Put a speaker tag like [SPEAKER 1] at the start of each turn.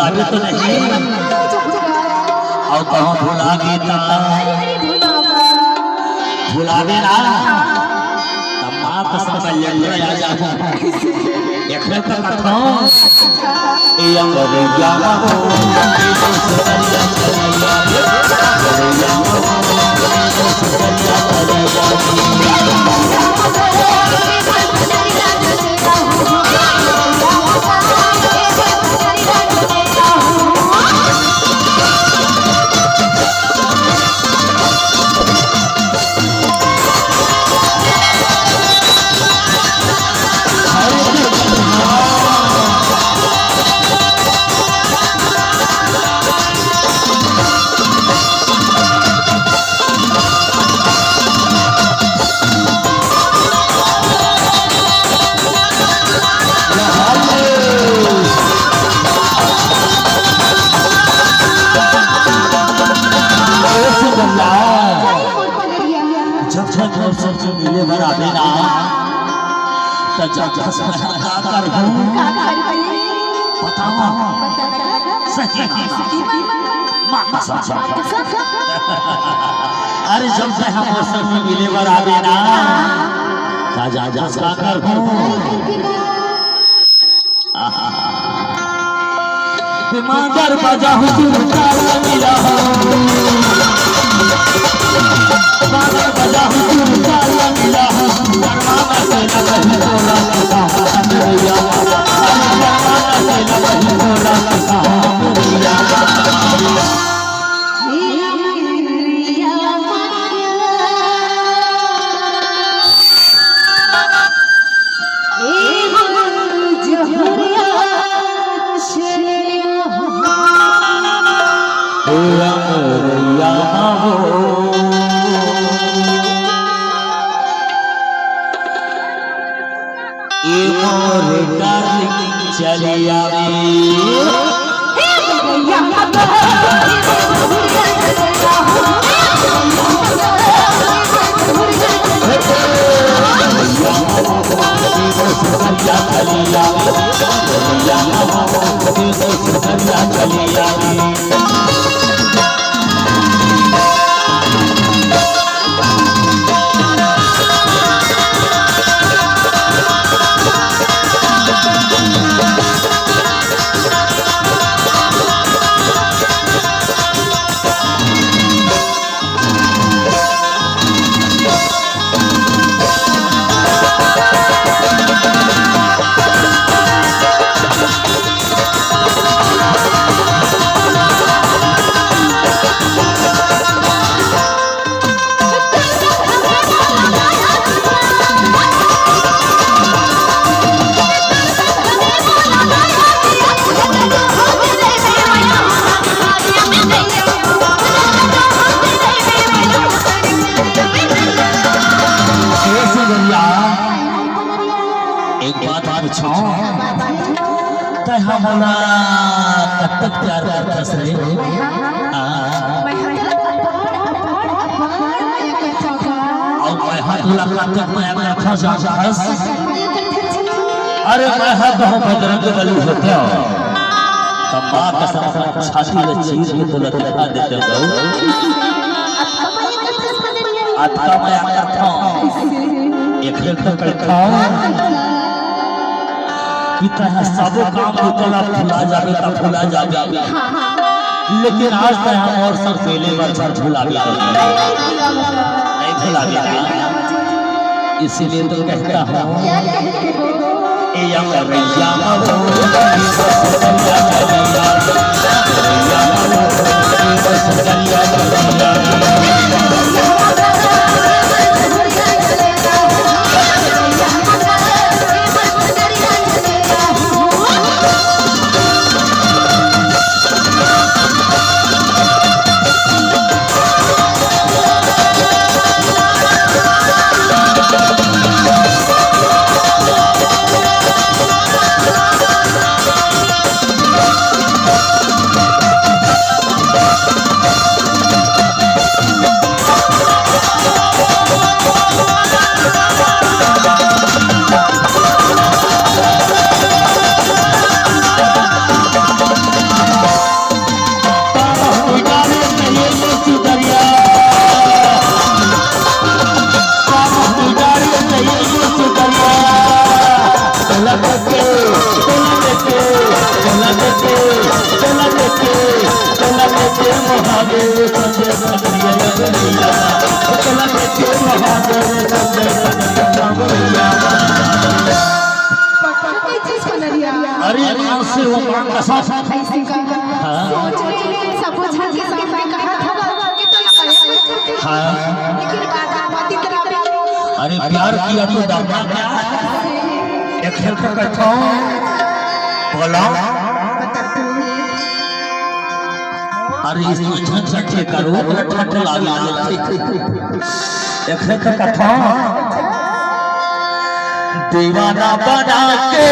[SPEAKER 1] भुलावे तो नहीं और कहो भुलावे ना भुलावे ना माँ कसम कल्याण आ जाओ देखने का कथो ए अंगरेजा हो मिले बराबे ना अरे जब से हम सब मिले बराबे ना कर बजा मिला बजा मिला चलिया एक बात पूछो हमारा कब तक प्यार करता सरे और मैं हाथ लगा तक मैं अच्छा जास अरे मैं हाथ हो बजरंग बली होते हो तब मां कसम छाती में चीर के तो दिखा देते हो आता मैं आया था एक तक खाओ कितना सब काम निकला भुला जावे तब भुला जावे लेकिन आज तक हम और सब पहले बार भुला गया नहीं भुला गया इसीलिए तो कहता हूँ ए अंगरेजा के बहादुर अरे मां से वो मां का साथ
[SPEAKER 2] सब कुछ के सामने कहा था कि तो
[SPEAKER 1] हाँ
[SPEAKER 2] लेकिन बात
[SPEAKER 1] अरे प्यार किया तो दादा क्या एक खेल का कट्ठा बोला अरे इस छठ करो ठट लागे एक खेल का कट्ठा दीवाना बना के